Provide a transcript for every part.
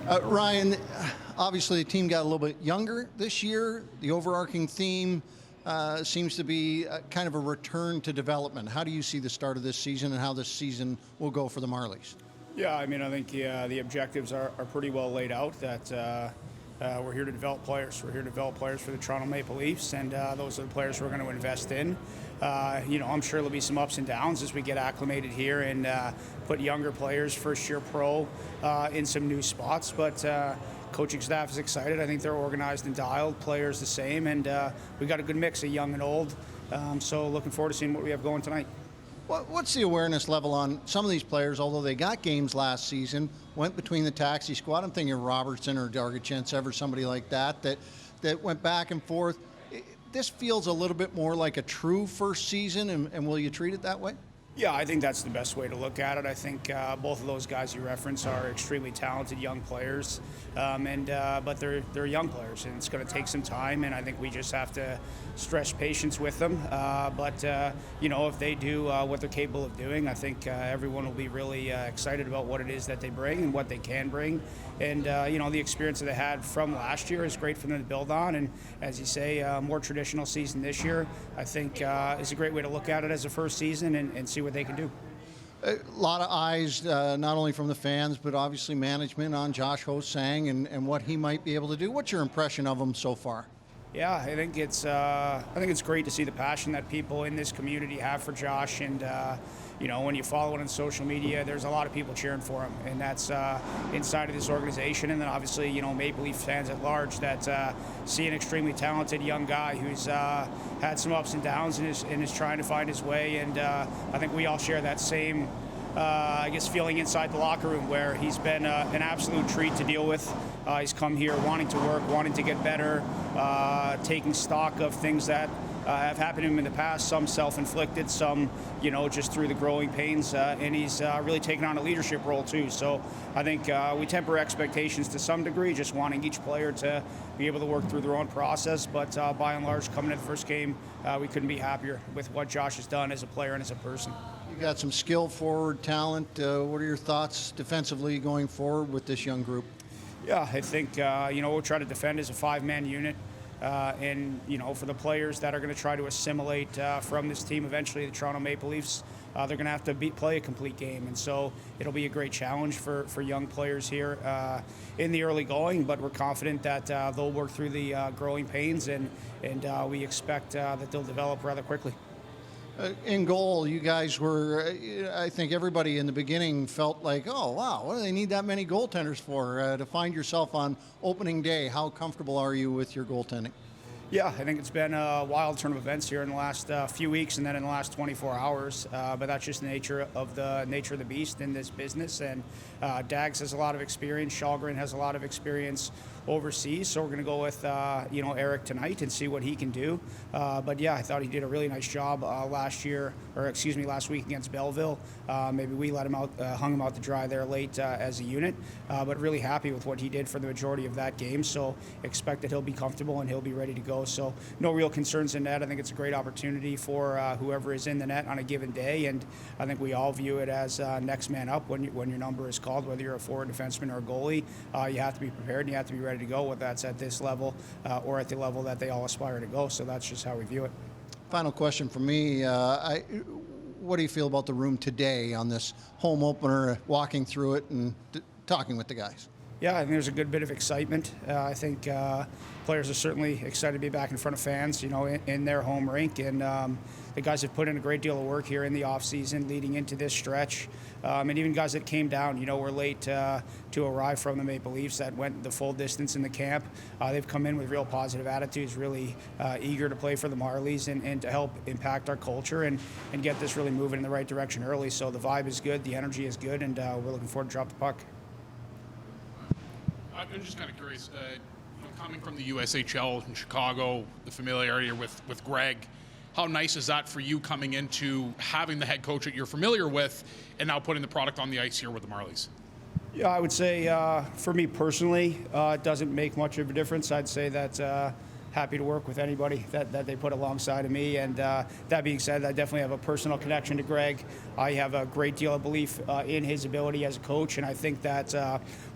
Ryan, obviously the team got a little bit younger this year. The overarching theme seems to be kind of a return to development. How do you see the start of this season and how this season will go for the Marlies? Yeah, I mean, I think the objectives are pretty well laid out. That we're here to develop players. We're here to develop players for the Toronto Maple Leafs, and those are the players we're going to invest in. I'm sure there'll be some ups and downs as we get acclimated here and put younger players, first-year pro, in some new spots. But coaching staff is excited. I think they're organized and dialed. Players the same, and we got a good mix of young and old. So looking forward to seeing what we have going tonight. What's the awareness level on some of these players, although they got games last season, went between the taxi squad? I'm thinking of Robertson or Dargachevsky or somebody like that went back and forth. This feels a little bit more like a true first season, and will you treat it that way? Yeah, I think that's the best way to look at it. I think both of those guys you reference are extremely talented young players, but they're young players, and it's going to take some time. And I think we just have to stress patience with them. If they do what they're capable of doing, I think everyone will be really excited about what it is that they bring and what they can bring. And the experience that they had from last year is great for them to build on. And as you say, a more traditional season this year, I think is a great way to look at it as a first season and see what they can do. A lot of eyes, not only from the fans, but obviously management on Josh Ho-Sang and what he might be able to do. What's your impression of him so far? Yeah, I think it's great to see the passion that people in this community have for Josh, and when you follow it on social media, there's a lot of people cheering for him, and that's inside of this organization, and then obviously Maple Leaf fans at large that see an extremely talented young guy who's had some ups and downs and is trying to find his way, and I think we all share that same feeling inside the locker room, where he's been an absolute treat to deal with. He's come here wanting to work, wanting to get better, taking stock of things that have happened to him in the past, some self-inflicted, some, just through the growing pains, and he's really taken on a leadership role too. So I think we temper expectations to some degree, just wanting each player to be able to work through their own process, but by and large, coming to the first game, we couldn't be happier with what Josh has done as a player and as a person. You got some skill forward talent. What are your thoughts defensively going forward with this young group? Yeah, I think, we'll try to defend as a five-man unit. For the players that are going to try to assimilate from this team eventually, the Toronto Maple Leafs, they're going to have to play a complete game. And so it'll be a great challenge for young players here in the early going, but we're confident that they'll work through the growing pains, and we expect that they'll develop rather quickly. In goal, you guys were, I think everybody in the beginning felt like, oh, wow, what do they need that many goaltenders for? To find yourself on opening day, how comfortable are you with your goaltending? Yeah, I think it's been a wild turn of events here in the last few weeks and then in the last 24 hours. But that's just the nature of the beast in this business. And Dags has a lot of experience. Shalgren has a lot of experience overseas. So we're going to go with, Eric tonight and see what he can do. But yeah, I thought he did a really nice job last week against Belleville. Maybe we let him out, hung him out to dry there late as a unit. But really happy with what he did for the majority of that game. So expect that he'll be comfortable and he'll be ready to go. So no real concerns in net. I think it's a great opportunity for whoever is in the net on a given day, and I think we all view it as next man up when your number is called, whether you're a forward, defenseman, or a goalie. You have to be prepared and you have to be ready to go, whether that's at this level or at the level that they all aspire to go. So that's just how we view it. Final question for me. What do you feel about the room today on this home opener, walking through it and talking with the guys? Yeah, I think there's a good bit of excitement. I think players are certainly excited to be back in front of fans, in their home rink. And the guys have put in a great deal of work here in the offseason leading into this stretch. And even guys that came down, were late to arrive from the Maple Leafs that went the full distance in the camp. They've come in with real positive attitudes, really eager to play for the Marlies and to help impact our culture and get this really moving in the right direction early. So the vibe is good, the energy is good, and we're looking forward to drop the puck. I'm just kind of curious, coming from the USHL in Chicago, the familiarity with Greg, how nice is that for you coming into having the head coach that you're familiar with and now putting the product on the ice here with the Marlies? Yeah, I would say for me personally, it doesn't make much of a difference. I'd say that happy to work with anybody that they put alongside of me. And that being said, I definitely have a personal connection to Greg. I have a great deal of belief in his ability as a coach, and I think that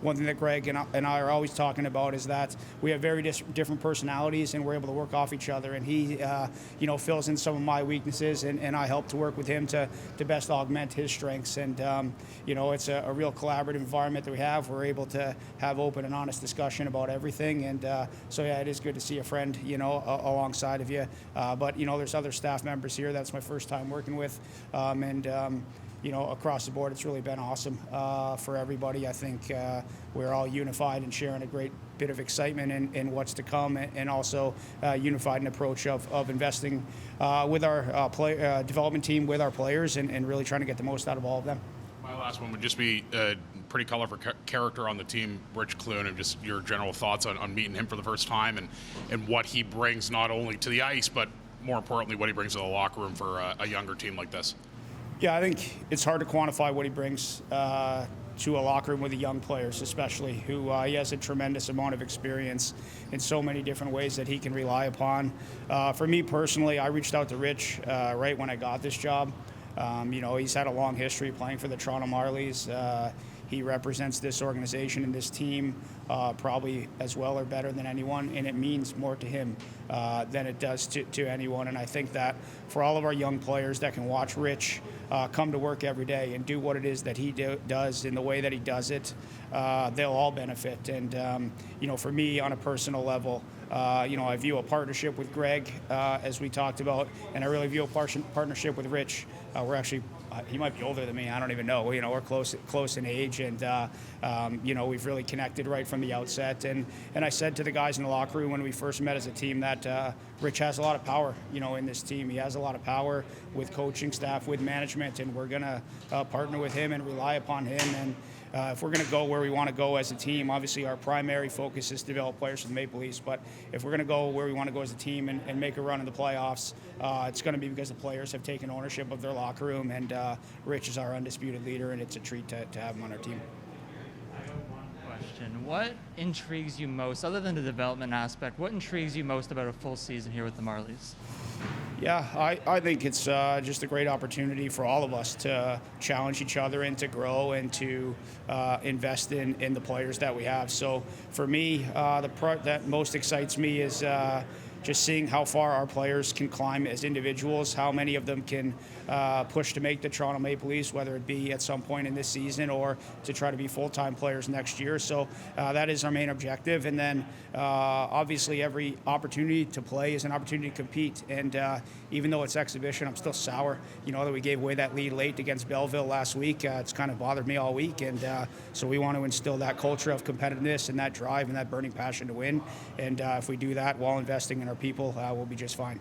one thing that Greg and I are always talking about is that we have very different personalities, and we're able to work off each other. And he, fills in some of my weaknesses, and I help to work with him to best augment his strengths. And it's a real collaborative environment that we have. We're able to have open and honest discussion about everything. And so yeah, it is good to see a friend, alongside of you. But there's other staff members here. That's my first time working with, across the board, it's really been awesome for everybody. I think we're all unified and sharing a great bit of excitement in what's to come, and also unified in approach of investing with our development team, with our players, and really trying to get the most out of all of them. My last one would just be a pretty colorful character on the team, Rich Clune, and just your general thoughts on meeting him for the first time and what he brings not only to the ice, but more importantly, what he brings to the locker room for a younger team like this. Yeah, I think it's hard to quantify what he brings to a locker room with the young players, especially, who he has a tremendous amount of experience in so many different ways that he can rely upon. For me personally, I reached out to Rich right when I got this job. He's had a long history playing for the Toronto Marlies. He represents this organization and this team probably as well or better than anyone, and it means more to him than it does to anyone. And I think that for all of our young players that can watch Rich come to work every day and do what it is that he does in the way that he does it, they'll all benefit. And, for me on a personal level, I view a partnership with Greg, as we talked about, and I really view a partnership with Rich. We're actually, he might be older than me, I don't even know. We're close in age, and we've really connected right from the outset. And I said to the guys in the locker room when we first met as a team that Rich has a lot of power, in this team. He has a lot of power with coaching staff, with management, and we're going to partner with him and rely upon him. And if we're going to go where we want to go as a team, obviously our primary focus is to develop players for the Maple Leafs. But if we're going to go where we want to go as a team and make a run in the playoffs, it's going to be because the players have taken ownership of their locker room. And Rich is our undisputed leader, and it's a treat to have him on our team. Question. What intrigues you most, other than the development aspect, what intrigues you most about a full season here with the Marlies? Yeah, I think it's just a great opportunity for all of us to challenge each other and to grow and to invest in the players that we have. So for me, the part that most excites me is just seeing how far our players can climb as individuals, how many of them can push to make the Toronto Maple Leafs, whether it be at some point in this season or to try to be full-time players next year. So that is our main objective. And then obviously every opportunity to play is an opportunity to compete. And even though it's exhibition, I'm still sour, that we gave away that lead late against Belleville last week. It's kind of bothered me all week. And so we want to instill that culture of competitiveness and that drive and that burning passion to win. And if we do that while investing in our people, we'll be just fine.